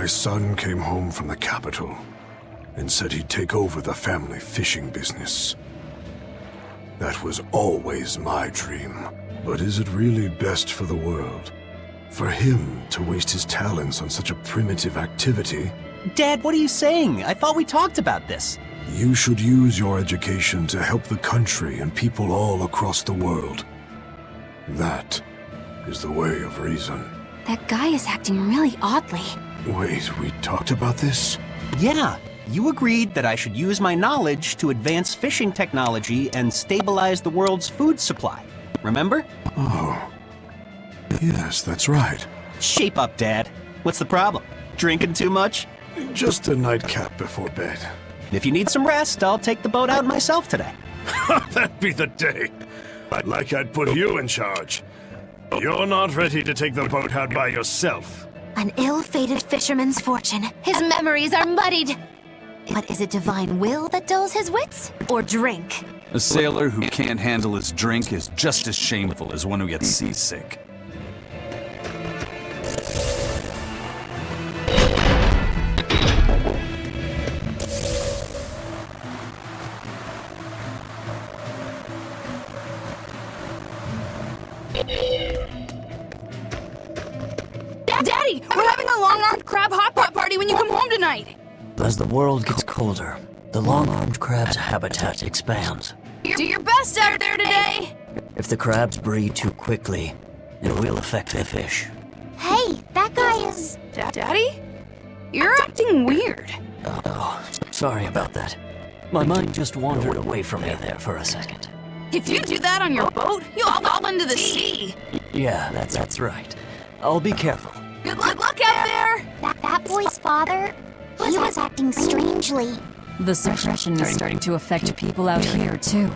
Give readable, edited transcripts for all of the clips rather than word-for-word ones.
son came home from the capital and said he'd take over the family fishing business. That was always my dream. But is it really best for the world? For him to waste his talents on such a primitive activity? Dad, what are you saying? I thought we talked about this. You should use your education to help the country and people all across the world. That is the way of reason. That guy is acting really oddly. Wait, we talked about this? Yeah, you agreed that I should use my knowledge to advance fishing technology and stabilize the world's food supply. Remember? Oh. Yes, that's right. Shape up, Dad. What's the problem? Drinking too much? Just a nightcap before bed. If you need some rest, I'll take the boat out myself today. That'd be the day. Like I'd put you in charge. You're not ready to take the boat out by yourself. An ill-fated fisherman's fortune. His memories are muddied. But is it divine will that dulls his wits? Or drink? A sailor who can't handle his drink is just as shameful as one who gets seasick. Daddy, we're having a long-armed crab hot pot party when you come home tonight. As the world gets colder, the long-armed crab's habitat expands. Do your best out there today. If the crabs breed too quickly, it will affect the fish. Hey, that guy is... Daddy? You're acting weird. Oh, sorry about that. My mind just wandered away from me there for a second. If you do that on your boat, you'll fall into the sea. Yeah, that's right. I'll be careful. Good luck out there. That boy's father, he was acting strangely. The suppression is starting to affect people out here, too.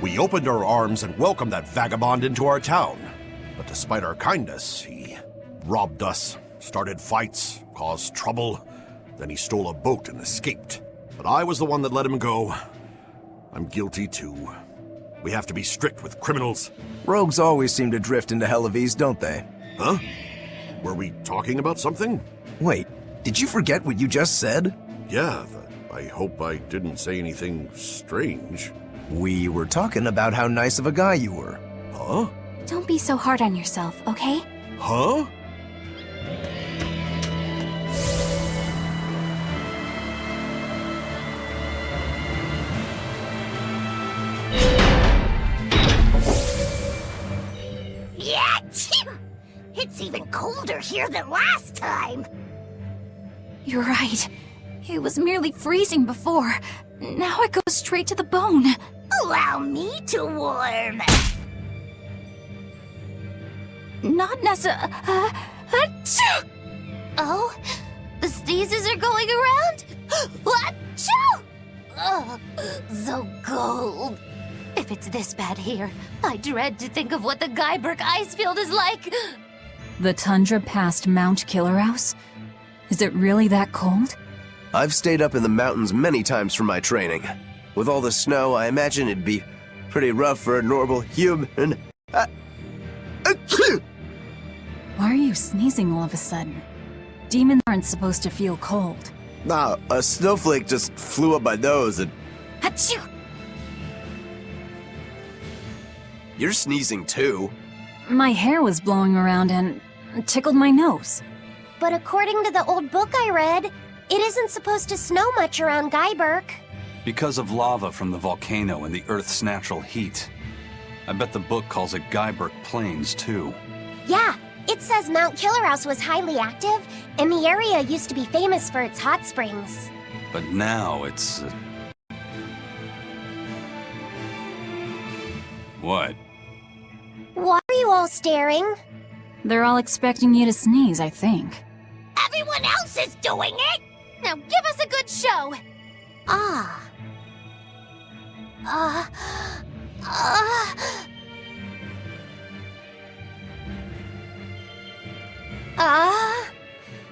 We opened our arms and welcomed that vagabond into our town. But despite our kindness, he robbed us, started fights, caused trouble. Then he stole a boat and escaped. But I was the one that let him go. I'm guilty too. We have to be strict with criminals. Rogues always seem to drift into hell of ease, don't they? Huh? Were we talking about something? Wait, did you forget what you just said? Yeah, I hope I didn't say anything strange. We were talking about how nice of a guy you were. Huh? Don't be so hard on yourself, okay? Huh? It's even colder here than last time. You're right. It was merely freezing before. Now it goes straight to the bone. Allow me to warm. Not necessarily. Oh, the sneezes are going around? Achoo! Oh, so cold. If it's this bad here, I dread to think of what the Guyberg ice field is like. The tundra past Mount Killerhouse? Is it really that cold? I've stayed up in the mountains many times for my training. With all the snow, I imagine it'd be pretty rough for a normal human. Why are you sneezing all of a sudden? Demons aren't supposed to feel cold. Nah, a snowflake just flew up my nose and... Achoo! You're sneezing too. My hair was blowing around and tickled my nose. But according to the old book I read, it isn't supposed to snow much around Guyberg. Because of lava from the volcano and the Earth's natural heat. I bet the book calls it Guyberg Plains, too. Yeah, it says Mount Killerhouse was highly active, and the area used to be famous for its hot springs. But now it's... What? Why are you all staring? They're all expecting you to sneeze, I think. Everyone else is doing it! Now give us a good show! Ah.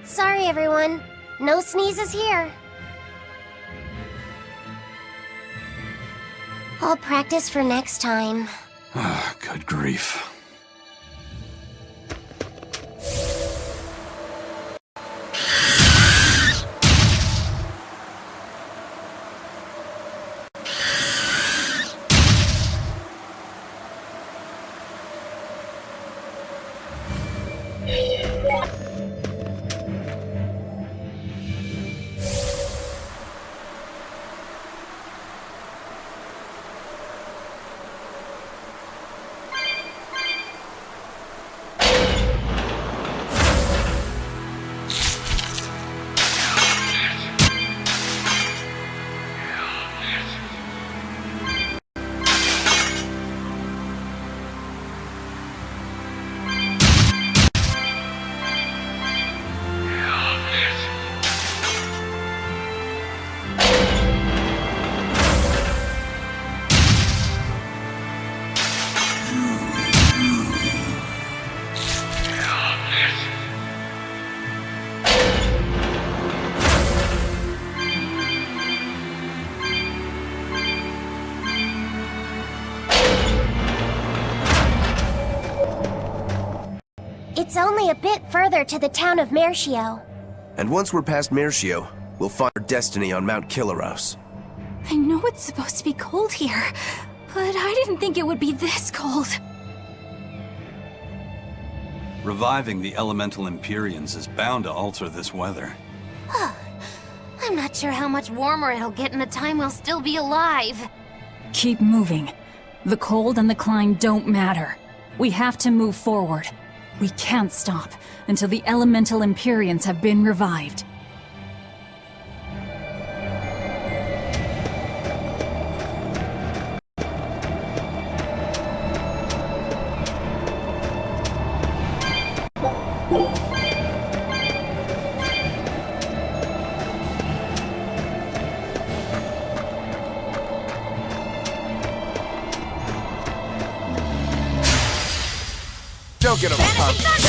Sorry everyone. No sneezes here. I'll practice for next time. Good grief. It's only a bit further to the town of Mercio. And once we're past Mercio, we'll find our destiny on Mount Kilaros. I know it's supposed to be cold here, but I didn't think it would be this cold. Reviving the elemental Empyreans is bound to alter this weather. I'm not sure how much warmer it'll get in the time we'll still be alive. Keep moving. The cold and the climb don't matter. We have to move forward. We can't stop until the elemental Empyreans have been revived. Don't get overconfident.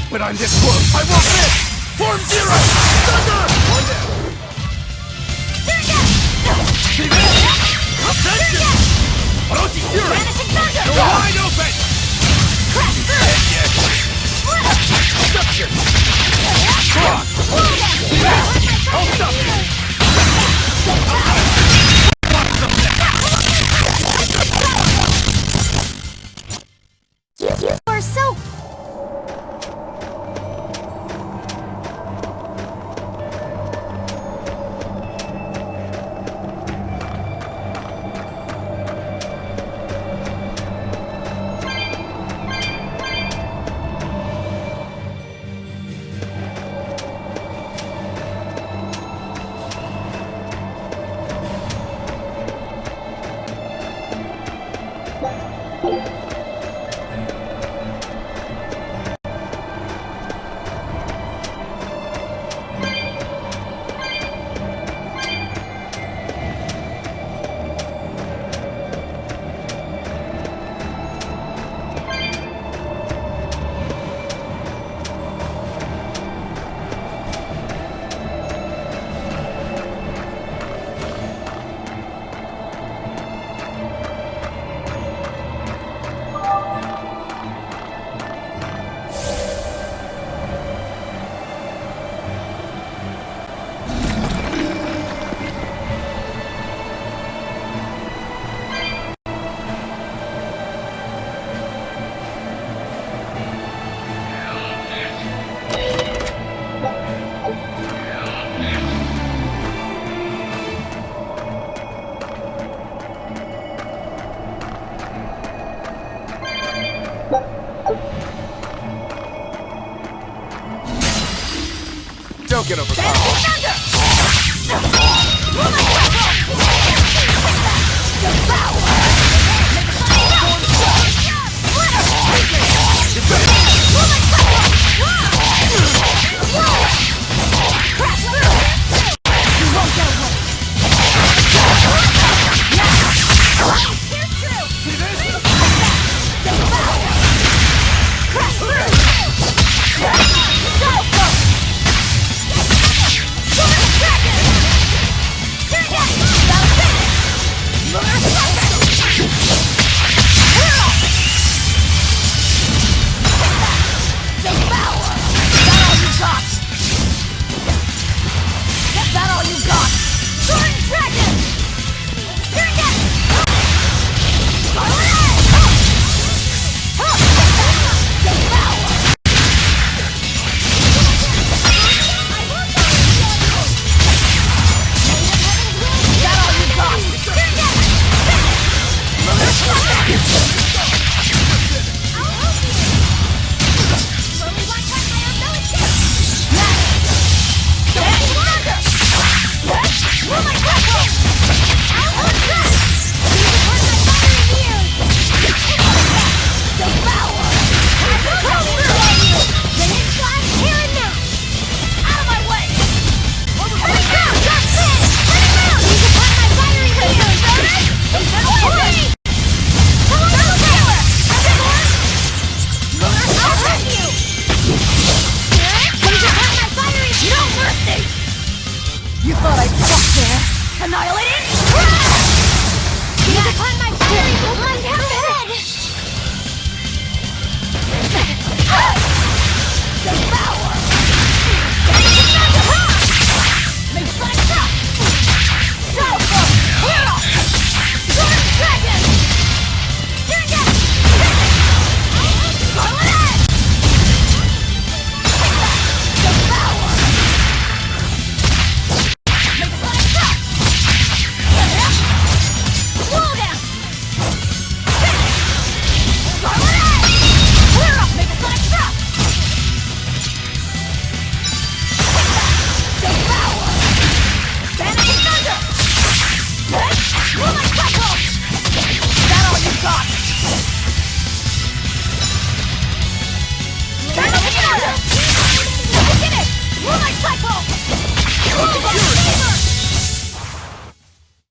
But I'm this close. I won't miss! Form zero! Thunder! One down. Attention! Orochi Zero! You're wide open! Deception! Strong! I'll stop you! You're so... Don't get overpowered.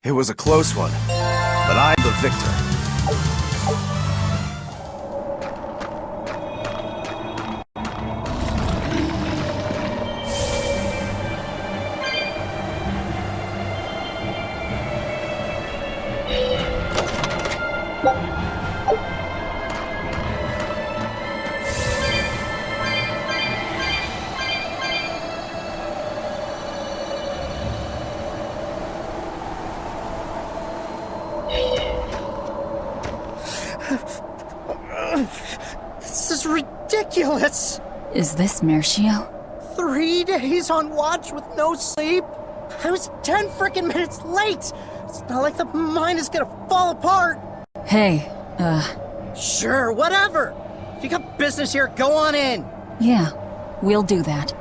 It was a close one, but I'm the victor. This is ridiculous! Is this Mercio? 3 days on watch with no sleep? I was 10 frickin' minutes late! It's not like the mine is gonna fall apart! Hey, Sure, whatever! If you got business here, go on in! yeah, we'll do that.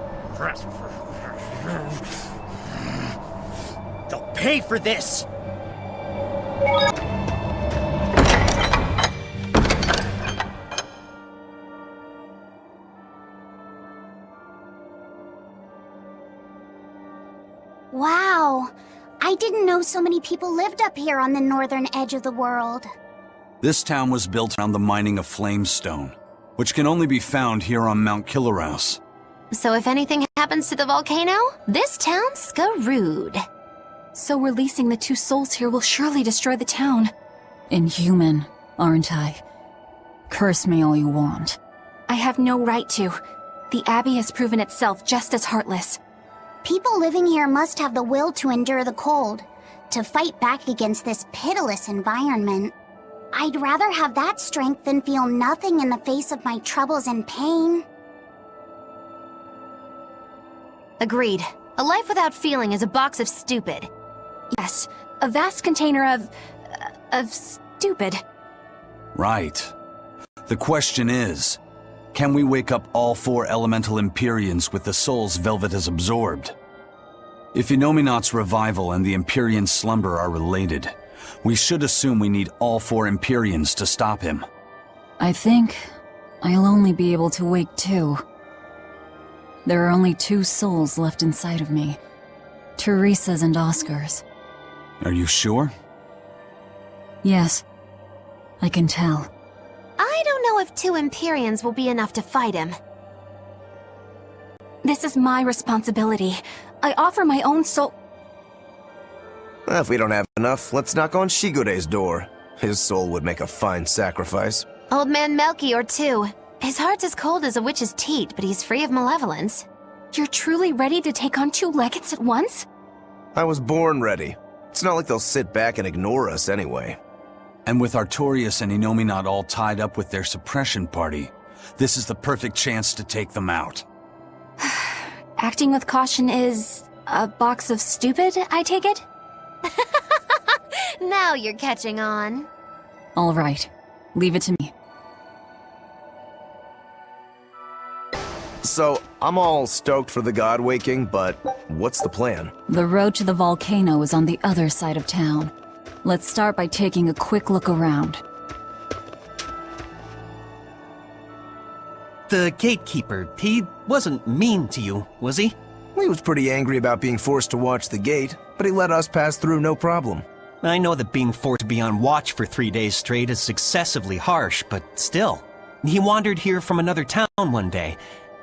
They'll pay for this! Wow. I didn't know so many people lived up here on the northern edge of the world. This town was built around the mining of flamestone, which can only be found here on Mount Killerhouse. So if anything happens to the volcano, this town's screwed. So releasing the 2 souls here will surely destroy the town. Inhuman, aren't I? Curse me all you want. I have no right to. The Abbey has proven itself just as heartless. People living here must have the will to endure the cold, to fight back against this pitiless environment. I'd rather have that strength than feel nothing in the face of my troubles and pain. Agreed. A life without feeling is a box of stupid. Yes, a vast container of stupid. Right. The question is, Can we wake up all 4 elemental Empyreans with the souls Velvet has absorbed? If Inominat's revival and the Empyrean slumber are related, we should assume we need all 4 Empyreans to stop him. I think I'll only be able to wake 2. There are only 2 souls left inside of me. Teresa's and Oscar's. Are you sure? Yes. I can tell. I don't know if 2 Empyreans will be enough to fight him. This is my responsibility. I offer my own soul. Well, if we don't have enough, let's knock on Shigure's door. His soul would make a fine sacrifice. Old Man Melchior, too. His heart's as cold as a witch's teat, but he's free of malevolence. You're truly ready to take on 2 legates at once? I was born ready. It's not like they'll sit back and ignore us anyway. And with Artorias and Inominat all tied up with their suppression party, this is the perfect chance to take them out. Acting with caution is a box of stupid, I take it? Now you're catching on. All right. Leave it to me. So, I'm all stoked for the god waking, but what's the plan? The road to the volcano is on the other side of town. Let's start by taking a quick look around. The gatekeeper, he wasn't mean to you, was he? He was pretty angry about being forced to watch the gate, but he let us pass through no problem. I know that being forced to be on watch for 3 days straight is excessively harsh, but still. He wandered here from another town one day.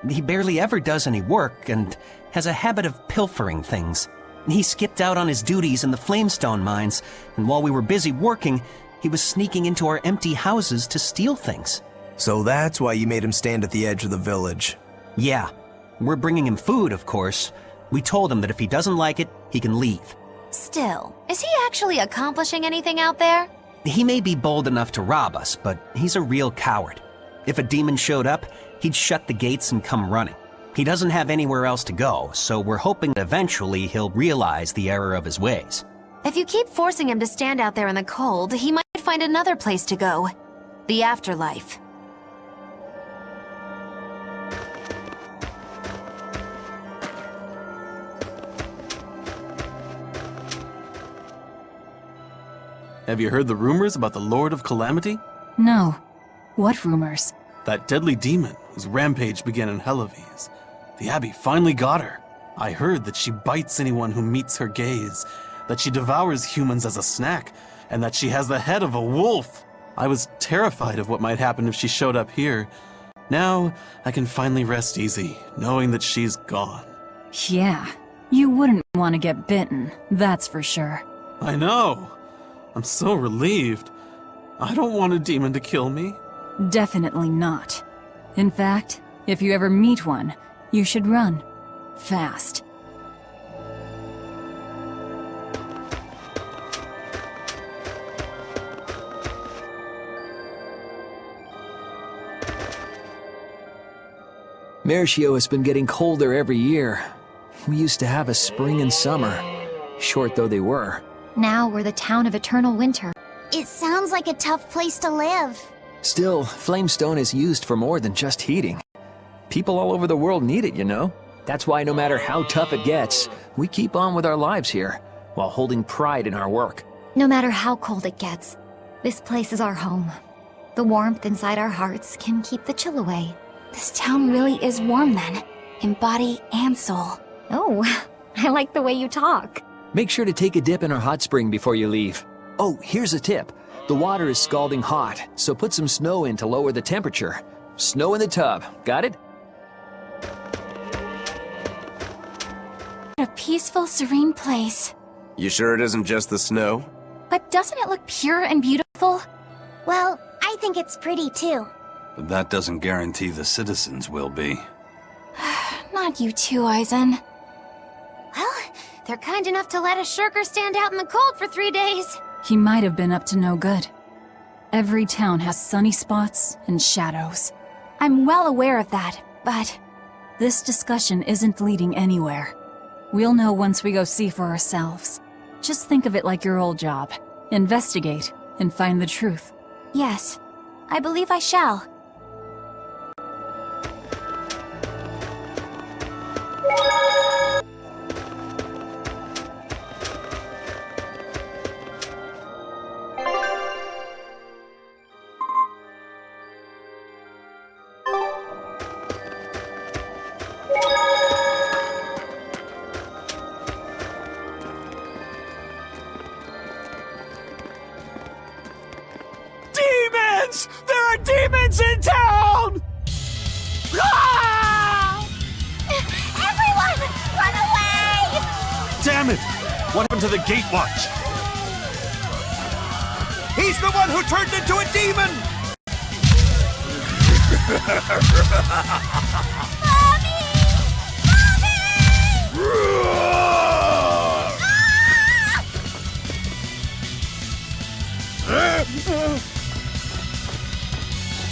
He barely ever does any work and has a habit of pilfering things. He skipped out on his duties in the Flamestone mines, and while we were busy working, he was sneaking into our empty houses to steal things. So that's why you made him stand at the edge of the village. Yeah. We're bringing him food, of course. We told him that if he doesn't like it, he can leave. Still, is he actually accomplishing anything out there? He may be bold enough to rob us, but he's a real coward. If a demon showed up, he'd shut the gates and come running. He doesn't have anywhere else to go, so we're hoping that eventually he'll realize the error of his ways. If you keep forcing him to stand out there in the cold, he might find another place to go. The afterlife. Have you heard the rumors about the Lord of Calamity? No. What rumors? That deadly demon whose rampage began in Helaves. The Abbey finally got her. I heard that she bites anyone who meets her gaze, that she devours humans as a snack, and that she has the head of a wolf. I was terrified of what might happen if she showed up here. Now, I can finally rest easy, knowing that she's gone. Yeah. You wouldn't want to get bitten, that's for sure. I know. I'm so relieved. I don't want a demon to kill me. Definitely not. In fact, if you ever meet one, you should run. Fast. Mershio has been getting colder every year. We used to have a spring and summer, short though they were. Now we're the town of eternal winter. It sounds like a tough place to live. Still, Flamestone is used for more than just heating. People all over the world need it, you know? That's why no matter how tough it gets, we keep on with our lives here, while holding pride in our work. No matter how cold it gets, this place is our home. The warmth inside our hearts can keep the chill away. This town really is warm then, in body and soul. Oh, I like the way you talk. Make sure to take a dip in our hot spring before you leave. Oh, here's a tip. The water is scalding hot, so put some snow in to lower the temperature. Snow in the tub, got it? What a peaceful, serene place. You sure it isn't just the snow? But doesn't it look pure and beautiful? Well, I think it's pretty too. But that doesn't guarantee the citizens will be. Not you too, Eisen. Well, they're kind enough to let a shirker stand out in the cold for 3 days. He might have been up to no good. Every town has sunny spots and shadows. I'm well aware of that, but... This discussion isn't leading anywhere. We'll know once we go see for ourselves. Just think of it like your old job. Investigate and find the truth. Yes, I believe I shall. demons in town! Ah! Everyone, run away! Damn it! What happened to the gate watch? He's the one who turned into a demon! Mommy!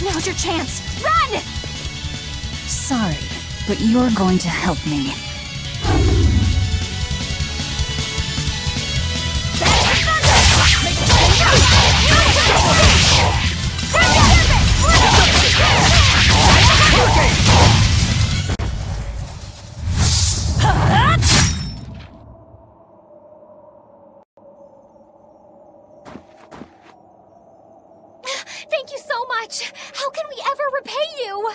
Now's your chance. Run! Sorry, but you're going to help me. Thank you so much! How can we ever repay you?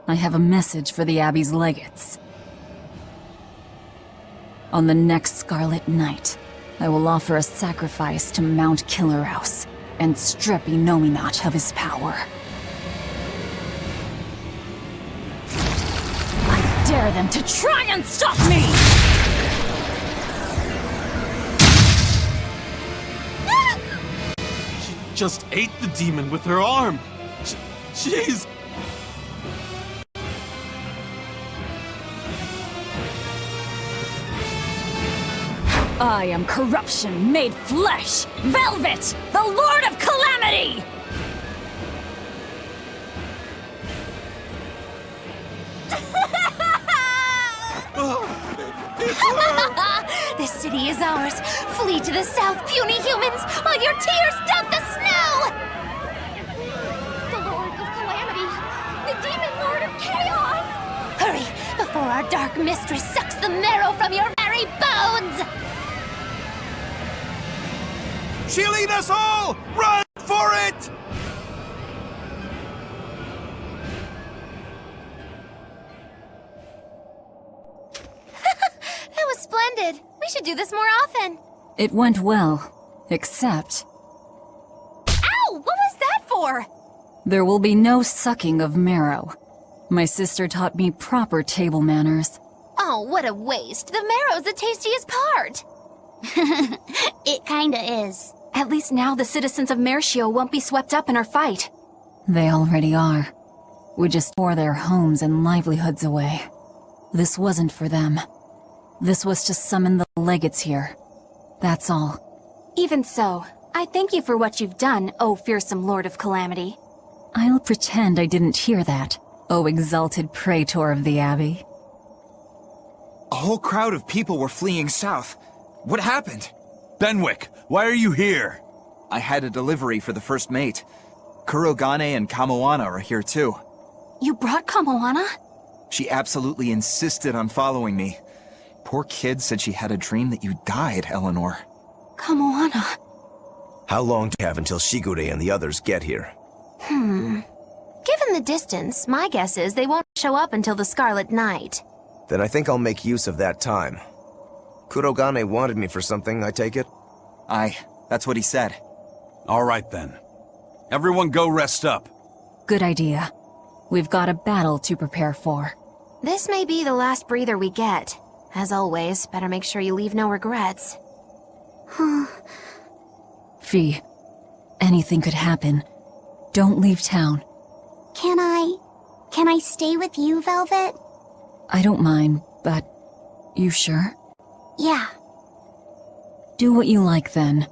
I have a message for the Abbey's legates. On the next Scarlet Night, I will offer a sacrifice to Mount Killerhouse and strip Inominat of his power. I dare them to try and stop me! Just ate the demon with her arm. She's... I am corruption made flesh! Velvet, the Lord of Calamity! This city is ours. Flee to the south, puny humans, while your tears dunk the snow! The Lord of Calamity! The Demon Lord of Chaos! Hurry, before our dark mistress sucks the marrow from your very bones! She'll eat us all! Run for it! That was splendid. We should do this more often. It went well, except... Ow! What was that for? there will be no sucking of marrow. My sister taught me proper table manners. Oh, what a waste. The marrow's the tastiest part. It kinda is. At least now the citizens of Mercio won't be swept up in our fight. They already are. We just tore their homes and livelihoods away. This wasn't for them. This was to summon the legates here. That's all. Even so, I thank you for what you've done, O fearsome Lord of Calamity. I'll pretend I didn't hear that, O exalted praetor of the Abbey. A whole crowd of people were fleeing south. What happened? Benwick, why are you here? I had a delivery for the first mate. Kurogane and Kamoana are here too. You brought Kamoana? She absolutely insisted on following me. Poor kid said she had a dream that you died, Eleanor. Kamoana. How long do you have until Shigure and the others get here? Given the distance, my guess is they won't show up until the Scarlet Night. Then I think I'll make use of that time. Kurogane wanted me for something, I take it? Aye, that's what he said. All right then. Everyone go rest up. Good idea. We've got a battle to prepare for. This may be the last breather we get. As always, better make sure you leave no regrets. Fee, anything could happen. Don't leave town. Can I stay with you, Velvet? I don't mind, but... You sure? Yeah. Do what you like then.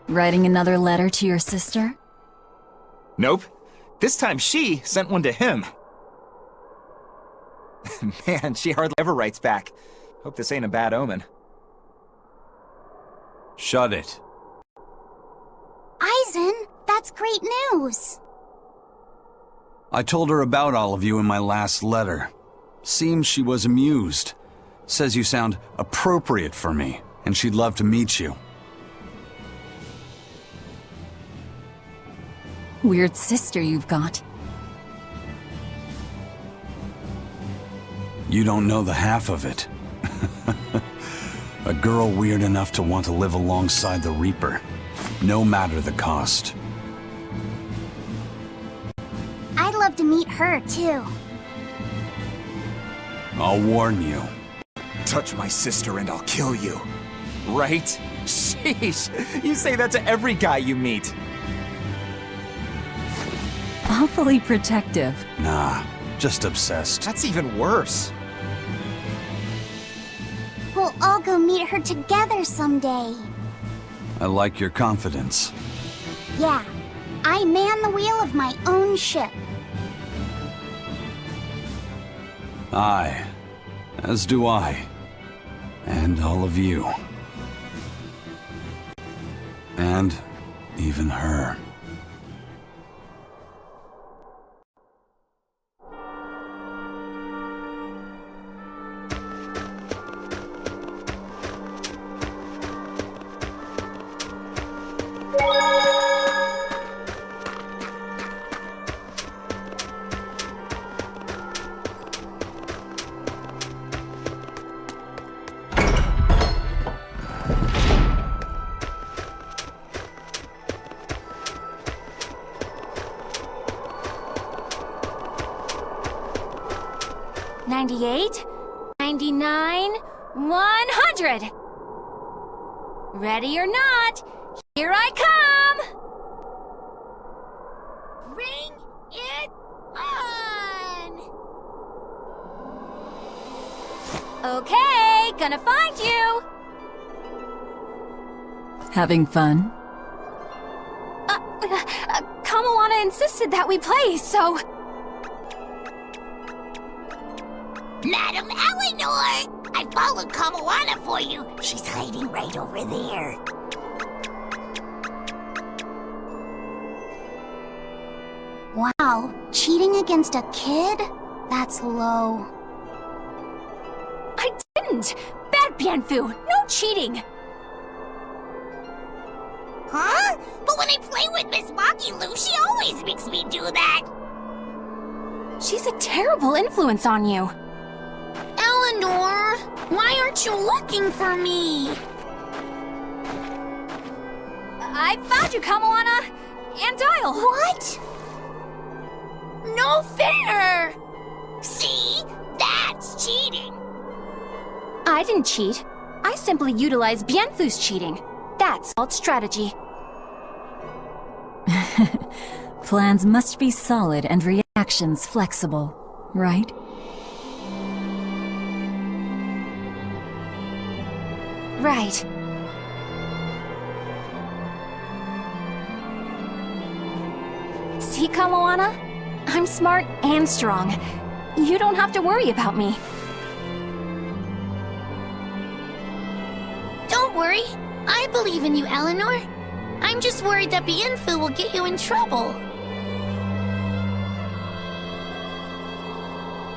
Writing another letter to your sister? Nope. This time she sent one to him. Man, she hardly ever writes back. Hope this ain't a bad omen. Shut it. Aizen, that's great news. I told her about all of you in my last letter. Seems she was amused. Says you sound appropriate for me, and she'd love to meet you. Weird sister you've got. You don't know the half of it. A girl weird enough to want to live alongside the Reaper, no matter the cost. I'd love to meet her, too. I'll warn you. Touch my sister and I'll kill you. Right? Sheesh, you say that to every guy you meet. Awfully protective. Nah, just obsessed. That's even worse. We'll all go meet her together someday. I like your confidence. Yeah, I man the wheel of my own ship. Aye, as do I. And all of you. And even her. $98, $99, $100. Ready or not, here I come! Bring it on! Okay, gonna find you! Having fun? Kamawana insisted that we play, so... Madam Eleanor! I followed Kamawana for you. She's hiding right over there. Wow, cheating against a kid? That's low. I didn't! Bad Bienfu! No cheating! Huh? But when I play with Miss Makilu, she always makes me do that. She's a terrible influence on you. Eleanor, why aren't you looking for me? I found you, Kamawana! And Dial! What? No fair! See? That's cheating! I didn't cheat. I simply utilized Bienfu's cheating. That's called strategy. Plans must be solid and reactions flexible, right? Right. See, Kamawana? I'm smart and strong. You don't have to worry about me. Don't worry. I believe in you, Eleanor. I'm just worried that Bienfu will get you in trouble.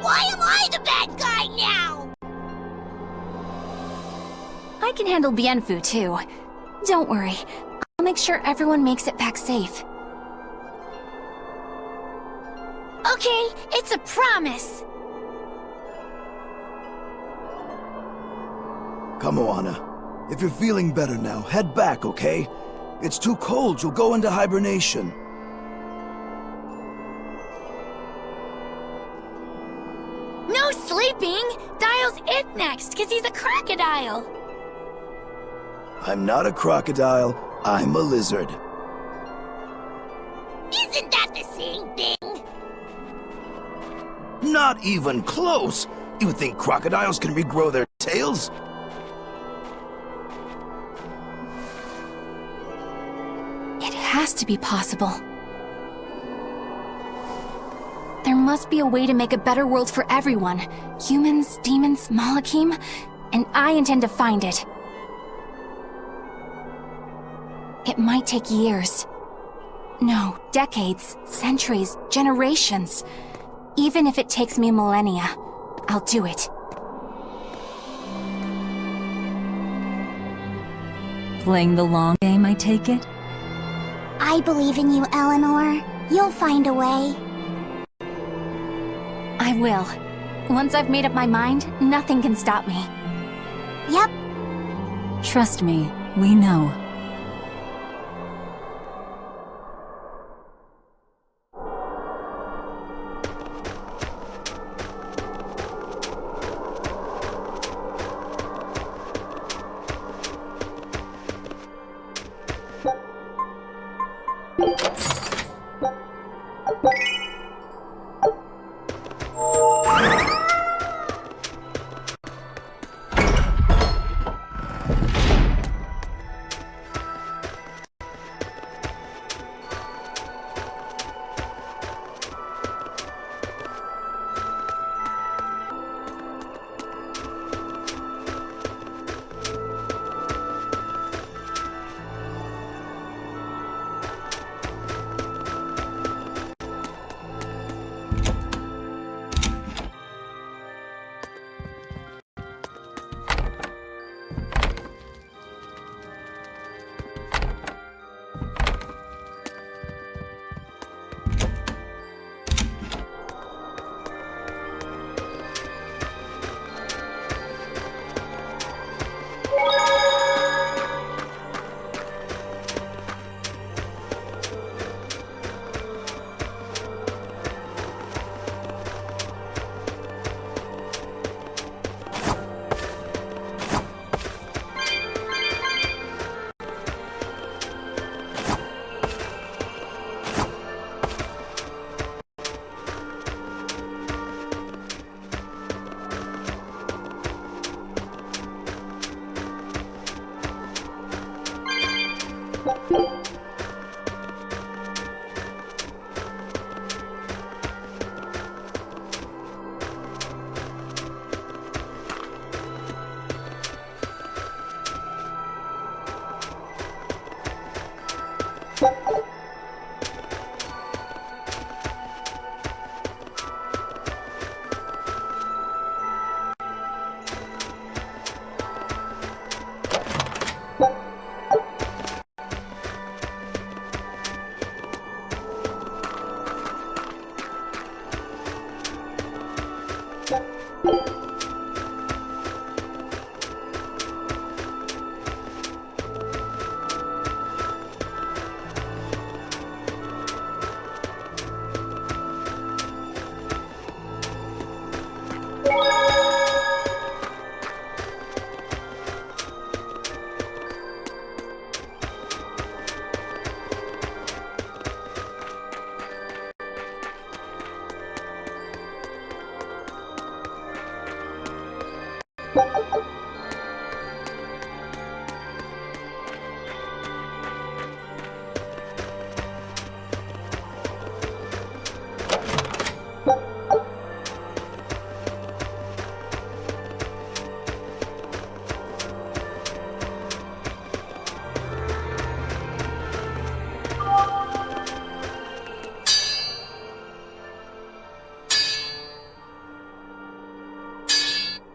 Why am I the bad guy now? I can handle Bienfu, too. Don't worry. I'll make sure everyone makes it back safe. Okay, it's a promise. Kamawana, if you're feeling better now, head back, okay? It's too cold, you'll go into hibernation. No sleeping! Dial's it next, because he's a crocodile. I'm not a crocodile, I'm a lizard. Isn't that the same thing? Not even close! You think crocodiles can regrow their tails? It has to be possible. There must be a way to make a better world for everyone. Humans, demons, Malakim, and I intend to find it. It might take years. No, decades, centuries, generations. Even if it takes me millennia, I'll do it. Playing the long game, I take it? I believe in you, Eleanor. You'll find a way. I will. Once I've made up my mind, nothing can stop me. Yep. Trust me, we know.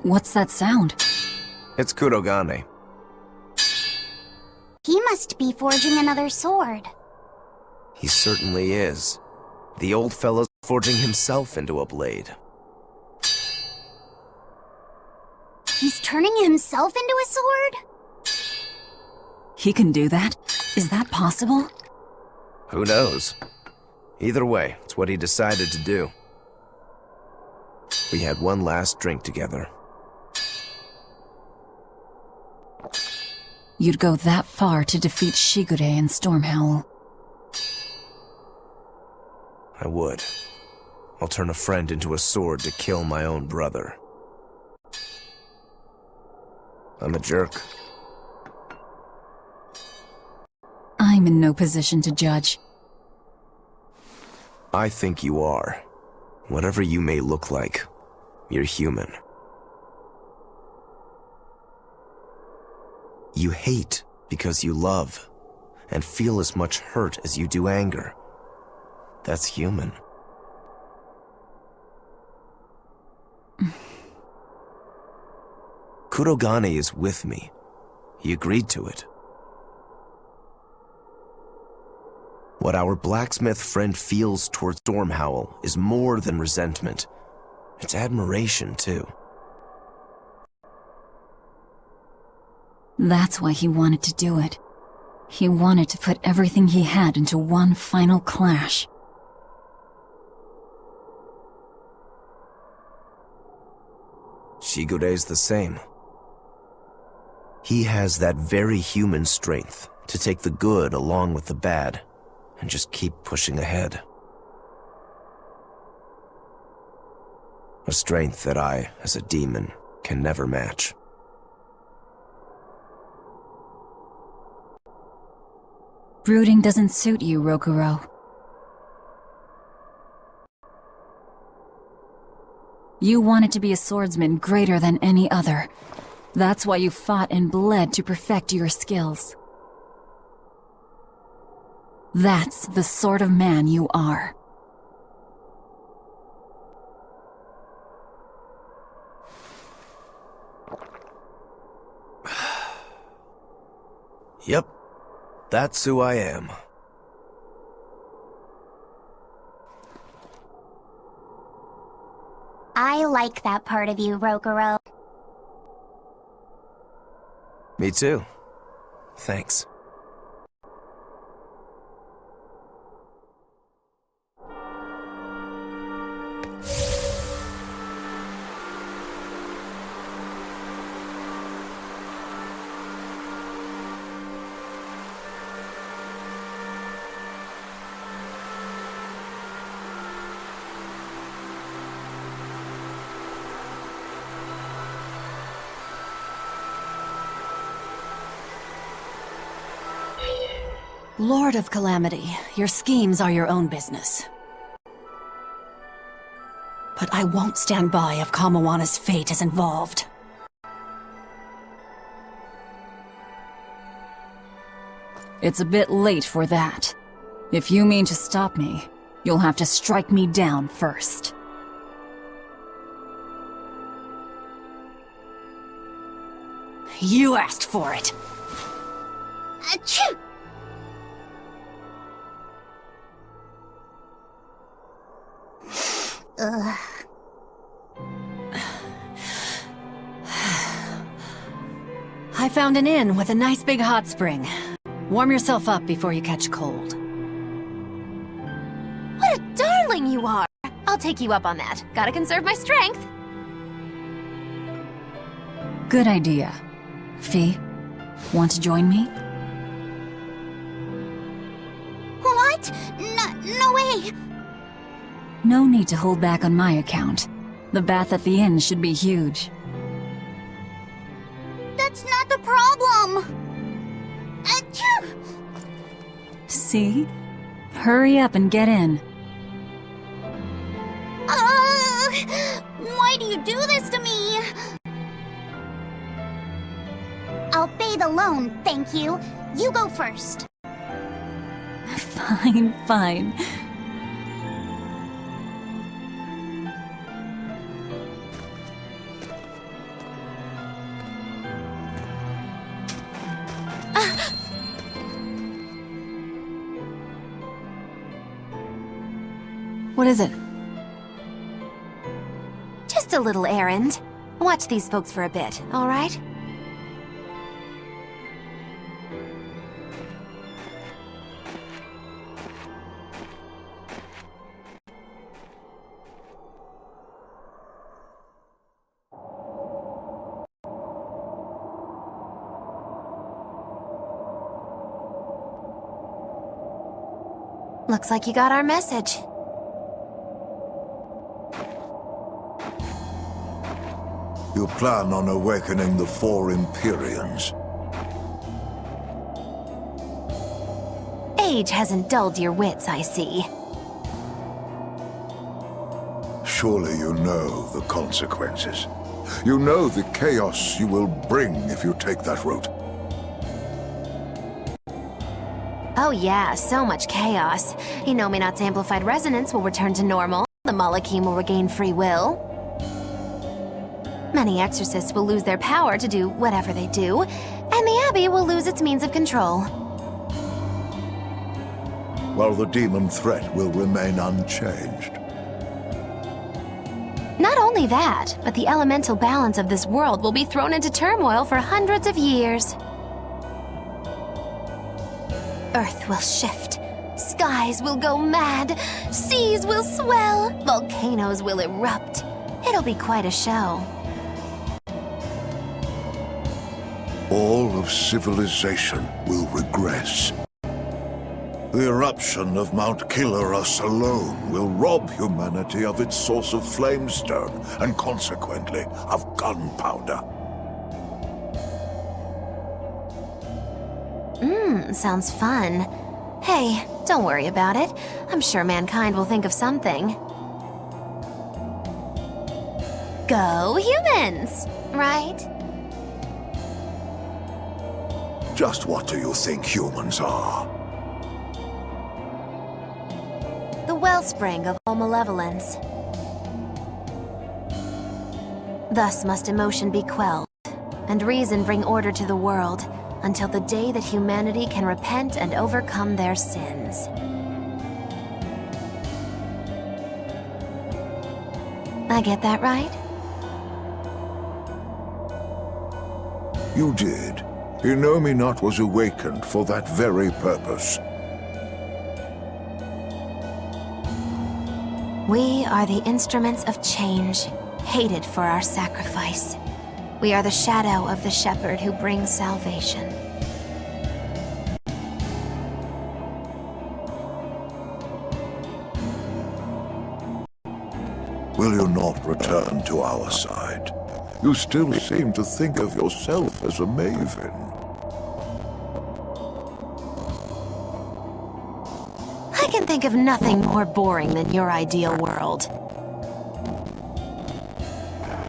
What's that sound? It's Kurogane. He must be forging another sword. He certainly is. The old fellow's forging himself into a blade. He's turning himself into a sword? He can do that? Is that possible? Who knows? Either way, it's what he decided to do. We had one last drink together. You'd go that far to defeat Shigure and Stormhowl. I would. I'll turn a friend into a sword to kill my own brother. I'm a jerk. I'm in no position to judge. I think you are. Whatever you may look like, you're human. You hate because you love, and feel as much hurt as you do anger. That's human. Kurogane is with me. He agreed to it. What our blacksmith friend feels towards Stormhowl is more than resentment. It's admiration, too. That's why he wanted to do it. He wanted to put everything he had into one final clash. Shigure's the same. He has that very human strength to take the good along with the bad and just keep pushing ahead. A strength that I, as a demon, can never match. Brooding doesn't suit you, Rokuro. You wanted to be a swordsman greater than any other. That's why you fought and bled to perfect your skills. That's the sort of man you are. Yep, that's who I am. I like that part of you, Rokuro. Me too. Thanks. Lord of Calamity, your schemes are your own business. But I won't stand by if Kamawana's fate is involved. It's a bit late for that. If you mean to stop me, you'll have to strike me down first. You asked for it. Achoo! Ugh. I found an inn with a nice big hot spring. Warm yourself up before you catch cold. What a darling you are! I'll take you up on that. Gotta conserve my strength. Good idea. Fee, want to join me? What? No way! No need to hold back on my account. The bath at the inn should be huge. That's not the problem! Achoo! See? Hurry up and get in. Why do you do this to me? I'll bathe alone, thank you. You go first. Fine, fine. What is it? Just a little errand. Watch these folks for a bit, all right? Looks like you got our message. You plan on awakening the four Empyreans. Age hasn't dulled your wits, I see. Surely you know the consequences. You know the chaos you will bring if you take that route. Oh yeah, so much chaos. Inominat's amplified resonance will return to normal. The Malakim will regain free will. Many exorcists will lose their power to do whatever they do, and the Abbey will lose its means of control. While the demon threat will remain unchanged. Not only that, but the elemental balance of this world will be thrown into turmoil for hundreds of years. Earth will shift, skies will go mad, seas will swell, volcanoes will erupt. It'll be quite a show. All of civilization will regress. The eruption of Mount Killerus alone will rob humanity of its source of flamestone and consequently of gunpowder. Sounds fun. Hey, don't worry about it. I'm sure mankind will think of something. Go humans, right? Just what do you think humans are? The wellspring of all malevolence. Thus must emotion be quelled, and reason bring order to the world, until the day that humanity can repent and overcome their sins. I get that right? You did. Innominat was awakened for that very purpose. We are the instruments of change, hated for our sacrifice. We are the shadow of the shepherd who brings salvation. Will you not return to our side? You still seem to think of yourself as a maven. I can think of nothing more boring than your ideal world.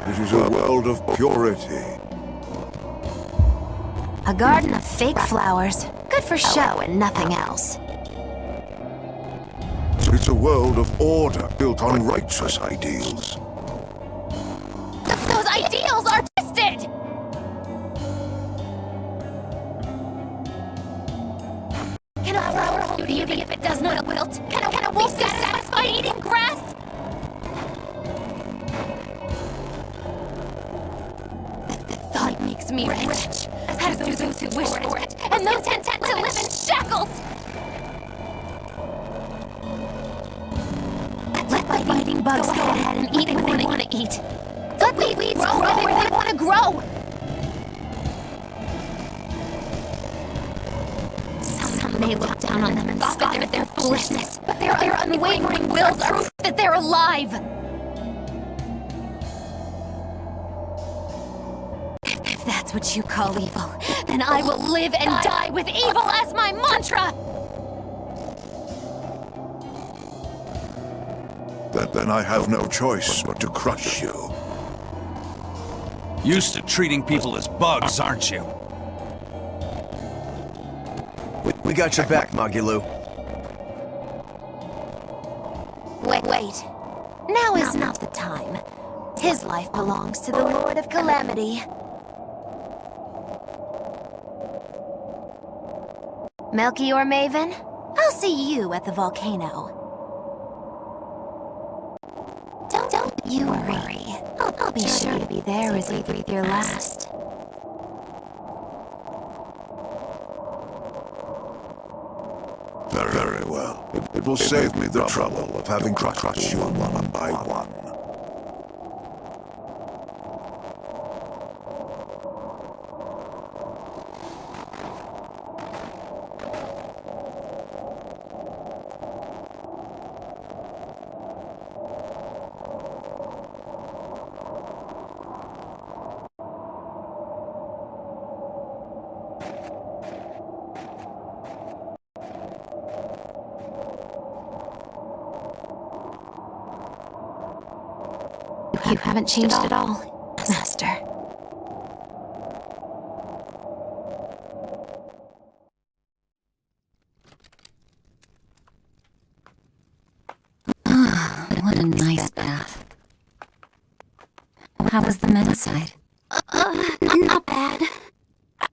It is a world of purity. A garden of fake flowers, good for show and nothing else. It's a world of order built on righteous ideals. Those ideals are twisted! Can a flower hold beauty if it does not wilt? Can a wolf be satisfied eating grass? The thought makes me rich, as do those who wish for it, and those content to live in shackles! Let biting bugs go ahead and eat what they want to eat. Let weeds grow where they want to grow! Some may look down on them and scoff at their foolishness, but their unwavering wills are proof that they're alive! If that's what you call evil, then I will live and die with evil as my mantra! Then I have no choice but to crush you. Used to treating people as bugs, aren't you? We got your back, Magilou. Wait. Now is not the time. His life belongs to the Lord of Calamity. Melchior Maven, I'll see you at the volcano. Don't you worry. I'll be sure to be there as you breathe your last. Very well. It will save me the trouble of having crushed you one by one. You haven't changed at all, Master. What a nice bath. How was the men's side? Not bad.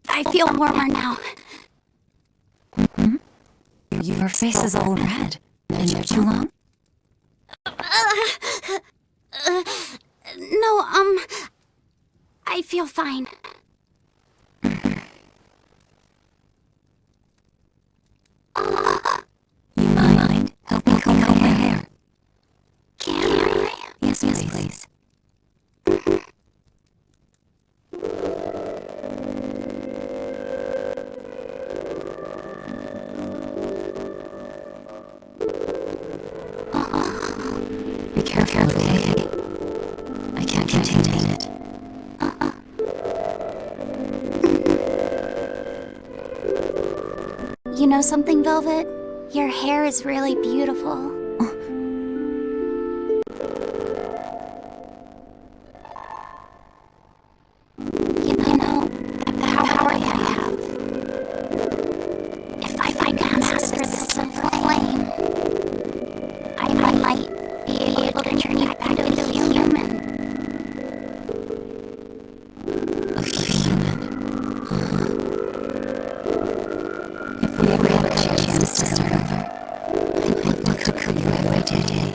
I feel warmer now. Mm-hmm. Your face is all red. Been there too long? No, I feel fine. You mind? Help me comb my hair. Can I? Yes, please. Be careful, okay? I can't contain it. You know something, Velvet? Your hair is really beautiful. You know, the power I have. If I can master the silver flame, I might be able to turn you back into a human. A human? If we ever had a chance to start over, I'd look to kill you every day.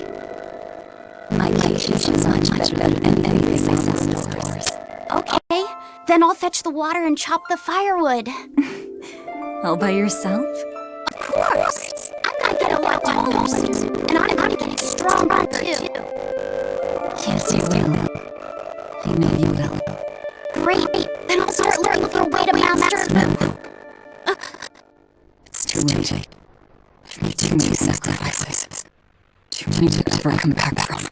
My patience is much better than anything else in stores. Okay, then I'll fetch the water and chop the firewood. All by yourself? Of course. I'm gonna get a lot of toast, and I'm getting stronger too. Yes, you will. I know you will. Great, then I'll start looking for a way to master. No. It's too late. I've made too many sacrifices. Too many to ever come back from.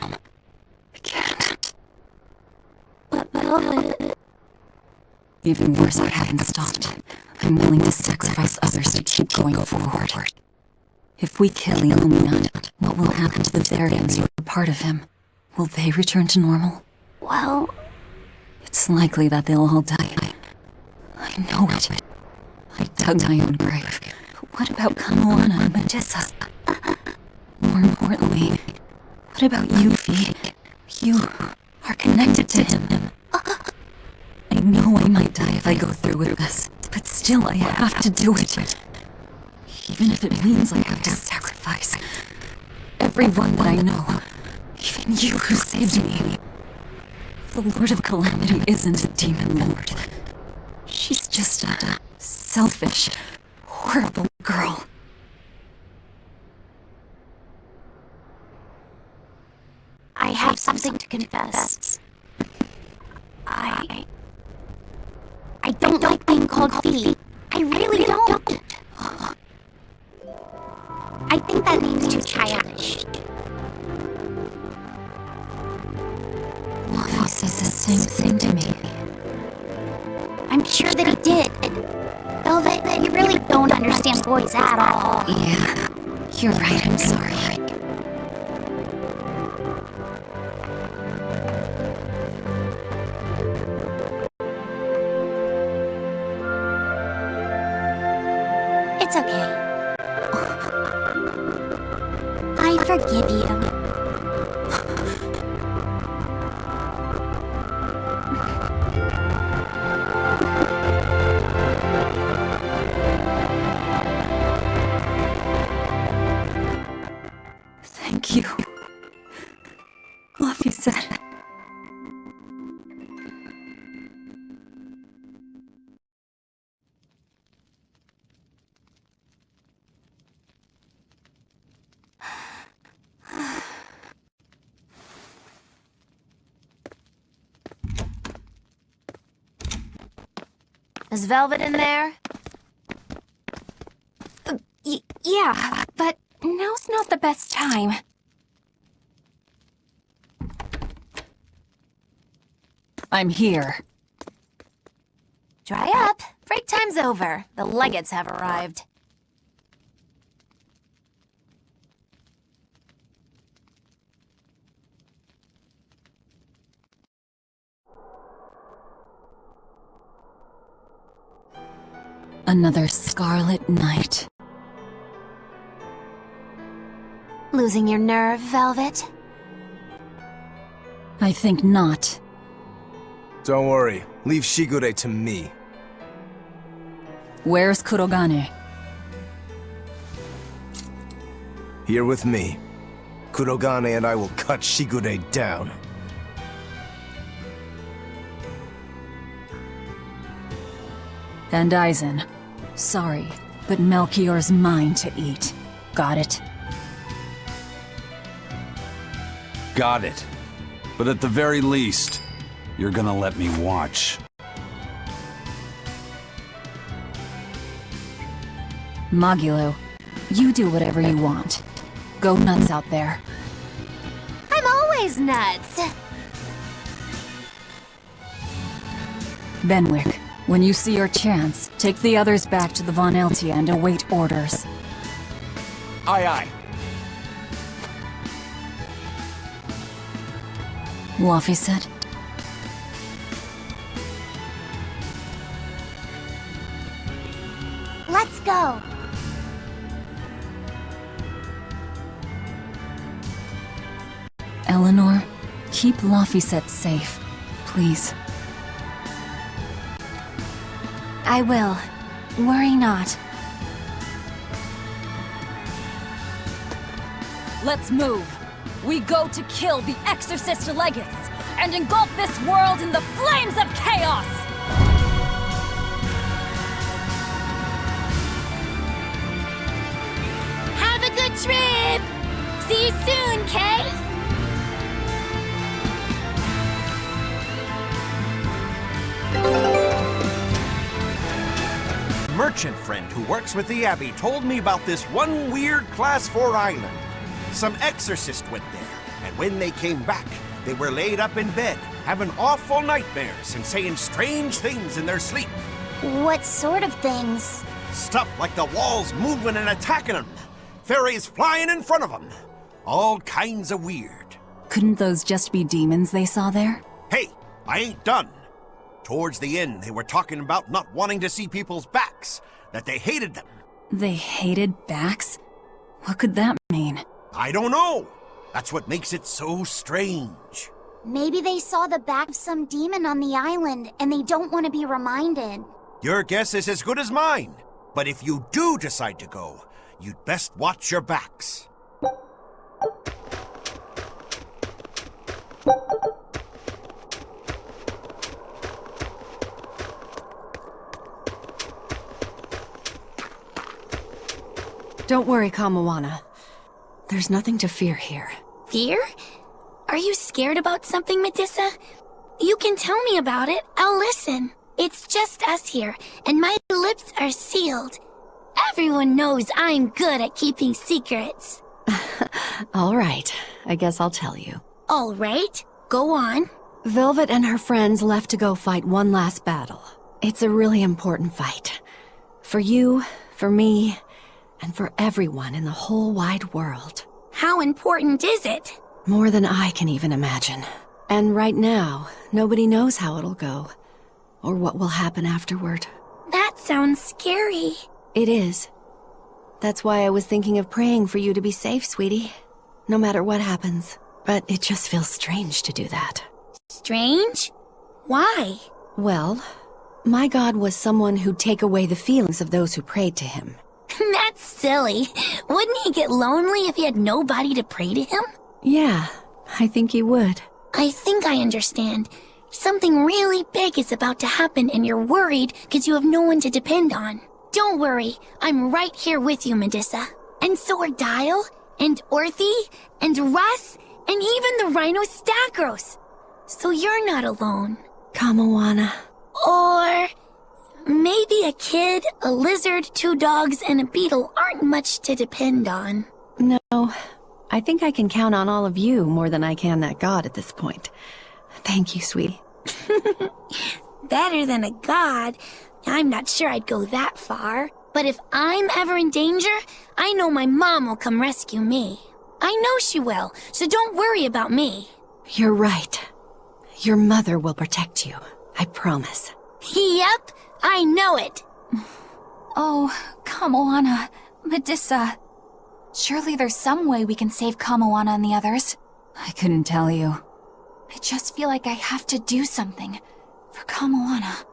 I can't. But Velvet... Even worse, I haven't stopped. I'm willing to sacrifice others to keep going forward. If we kill Illuminat, what will happen to the variants who are part of him? Will they return to normal? Well... It's likely that they'll all die. I know it. I dug my own grave. But what about Kamoana and Matissa? More importantly, what about you, Fee? You are connected to him. I know I might die if I go through with this, but still I have to do it. Even if it means I have to sacrifice everyone that I know, even you who saved me. The Lord of Calamity isn't a demon lord. She's just a selfish, horrible girl. I have something to confess. I don't like being called Fee. I really don't. I think that name's too childish. He says the same thing to me. I'm sure that he did. Velvet, you really don't understand boys at all. Yeah, you're right, I'm sorry. It's okay. I forgive you. Thank you. Love you, said. Is Velvet in there? Yeah, but now's not the best time. I'm here. Dry up. Break time's over. The legates have arrived. Another scarlet night. Losing your nerve, Velvet? I think not. Don't worry, leave Shigure to me. Where's Kurogane? Here with me. Kurogane and I will cut Shigure down. And Aizen. Sorry, but Melchior's mine to eat. Got it? Got it. But at the very least, you're gonna let me watch. Magilo, you do whatever you want. Go nuts out there. I'm always nuts. Benwick, when you see your chance, take the others back to the Von Eltia and await orders. Aye, aye. Luffy said. Let's go. Eleanor, keep Laphicet safe, please. I will. Worry not. Let's move. We go to kill the Exorcist Legates and engulf this world in the flames of chaos! Have a good trip! See you soon, Kay! Merchant friend who works with the Abbey told me about this one weird Class 4 island. Some exorcist went there, and when they came back, they were laid up in bed, having awful nightmares and saying strange things in their sleep. What sort of things? Stuff like the walls moving and attacking them, fairies flying in front of them. All kinds of weird. Couldn't those just be demons they saw there? Hey, I ain't done. Towards the end, they were talking about not wanting to see people's backs, that they hated them. They hated backs? What could that mean? I don't know. That's what makes it so strange. Maybe they saw the back of some demon on the island and they don't want to be reminded. Your guess is as good as mine. But if you do decide to go, you'd best watch your backs. Don't worry, Kamawana. There's nothing to fear here. Fear? Are you scared about something, Medusa? You can tell me about it. I'll listen. It's just us here, and my lips are sealed. Everyone knows I'm good at keeping secrets. All right, I guess I'll tell you. All right, go on. Velvet and her friends left to go fight one last battle. It's a really important fight. For you, for me, and for everyone in the whole wide world. How important is it? More than I can even imagine. And right now, nobody knows how it'll go, or what will happen afterward. That sounds scary. It is. That's why I was thinking of praying for you to be safe, sweetie. No matter what happens. But it just feels strange to do that. Strange? Why? Well, my God was someone who'd take away the feelings of those who prayed to him. That's silly. Wouldn't he get lonely if he had nobody to pray to him? Yeah, I think he would. I think I understand. Something really big is about to happen and you're worried because you have no one to depend on. Don't worry, I'm right here with you, Medusa. And so are Dial, and Orthy, and Russ, and even the Rhino Stagros. So you're not alone. Kamawana. Or maybe a kid, a lizard, 2 dogs, and a beetle aren't much to depend on. No, I think I can count on all of you more than I can that God at this point. Thank you, sweetie. Better than a god. I'm not sure I'd go that far. But if I'm ever in danger, I know my mom will come rescue me. I know she will, so don't worry about me. You're right. Your mother will protect you. I promise. Yep, I know it. Oh, Kamawana, Medusa. Surely there's some way we can save Kamawana and the others. I couldn't tell you. I just feel like I have to do something. For Kamoana.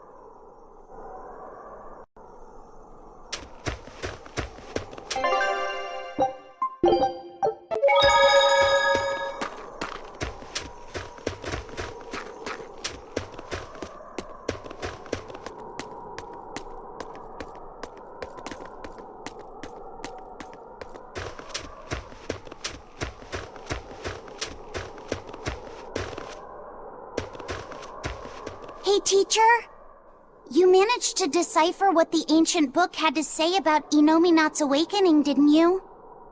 Hey, teacher? You managed to decipher what the ancient book had to say about Inominat's awakening, didn't you?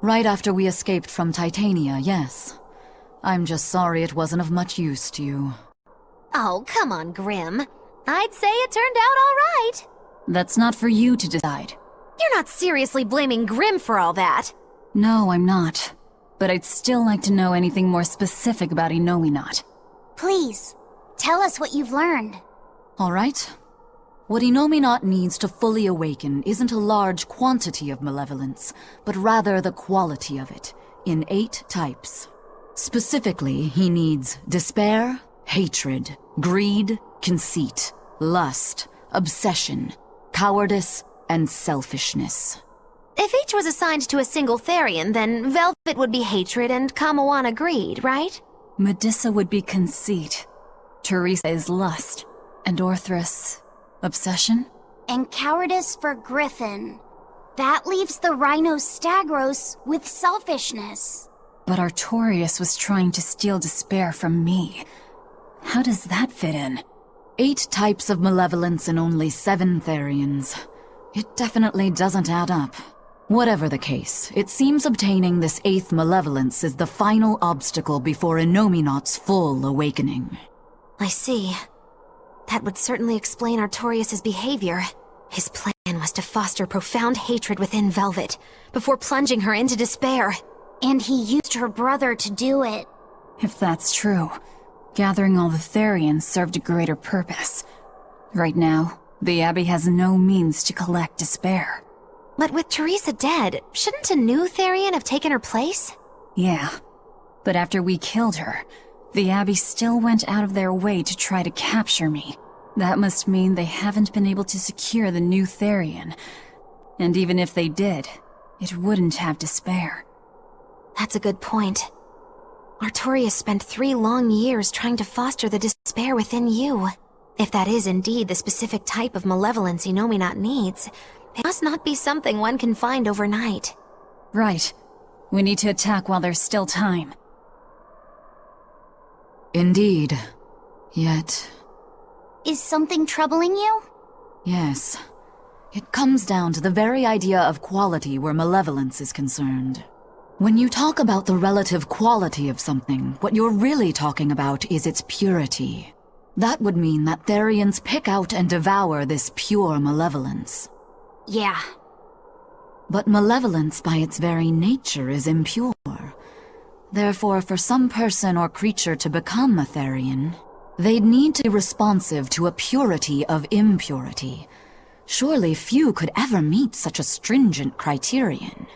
Right after we escaped from Titania, yes. I'm just sorry it wasn't of much use to you. Oh, come on, Grim. I'd say it turned out all right. That's not for you to decide. You're not seriously blaming Grim for all that. No, I'm not. But I'd still like to know anything more specific about Inominat. Please, tell us what you've learned. All right. What Inominat needs to fully awaken isn't a large quantity of malevolence, but rather the quality of it, in 8 types. Specifically, he needs despair, hatred, greed, conceit, lust, obsession, cowardice, and selfishness. If each was assigned to a single Therian, then Velvet would be hatred and Kamoana greed, right? Medusa would be conceit. Teresa is lust. And Orthrus, obsession? And cowardice for Griffin. That leaves the Rhino Stagros with selfishness. But Artorius was trying to steal despair from me. How does that fit in? 8 types of malevolence and only 7 Therians. It definitely doesn't add up. Whatever the case, it seems obtaining this 8th malevolence is the final obstacle before Inominat's full awakening. I see. That would certainly explain Artorius' behavior. His plan was to foster profound hatred within Velvet, before plunging her into despair. And he used her brother to do it. If that's true, gathering all the Therians served a greater purpose. Right now, the Abbey has no means to collect despair. But with Teresa dead, shouldn't a new Therian have taken her place? Yeah, but after we killed her, the Abbey still went out of their way to try to capture me. That must mean they haven't been able to secure the new Therian. And even if they did, it wouldn't have despair. That's a good point. Artorius spent 3 long years trying to foster the despair within you. If that is indeed the specific type of malevolence Inominat needs, it must not be something one can find overnight. Right. We need to attack while there's still time. Indeed. Yet... Is something troubling you? Yes. It comes down to the very idea of quality where malevolence is concerned. When you talk about the relative quality of something, what you're really talking about is its purity. That would mean that Therians pick out and devour this pure malevolence. Yeah. But malevolence by its very nature is impure. Therefore, for some person or creature to become a Therian, they'd need to be responsive to a purity of impurity. Surely few could ever meet such a stringent criterion.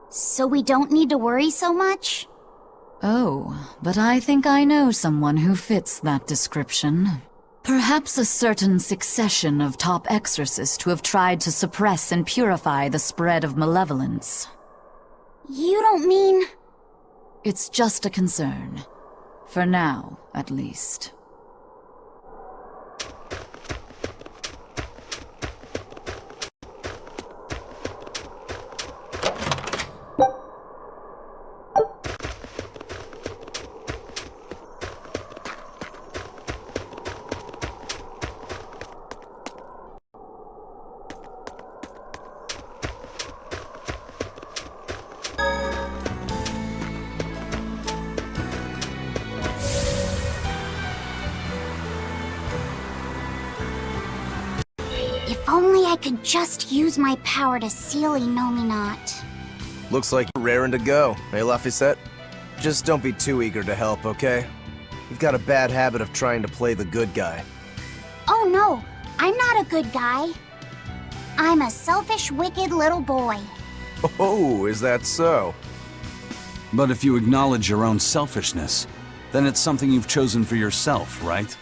So we don't need to worry so much? Oh, but I think I know someone who fits that description. Perhaps a certain succession of top exorcists who have tried to suppress and purify the spread of malevolence. You don't mean... It's just a concern. For now, at least. If only I could just use my power to seal Inominat. Looks like you're raring to go, eh, Laphicet? Just don't be too eager to help, okay? You've got a bad habit of trying to play the good guy. Oh no, I'm not a good guy. I'm a selfish, wicked little boy. Oh, is that so? But if you acknowledge your own selfishness, then it's something you've chosen for yourself, right?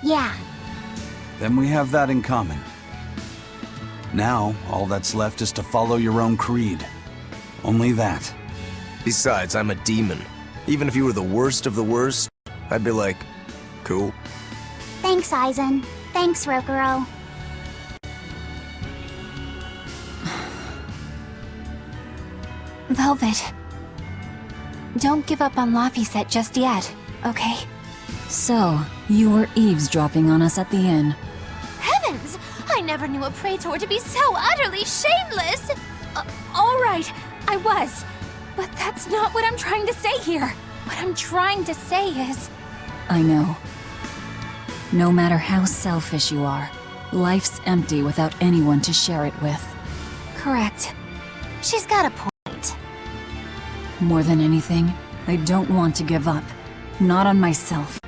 Yeah. Then we have that in common. Now, all that's left is to follow your own creed. Only that. Besides, I'm a demon. Even if you were the worst of the worst, I'd be like, cool. Thanks, Aizen. Thanks, Rokuro. Velvet. Don't give up on Laphicet just yet, okay? So, you were eavesdropping on us at the inn. Heavens! I never knew a praetor to be so utterly shameless! All right, I was. But that's not what I'm trying to say here. What I'm trying to say is... I know. No matter how selfish you are, life's empty without anyone to share it with. Correct. She's got a point. More than anything, I don't want to give up. Not on myself.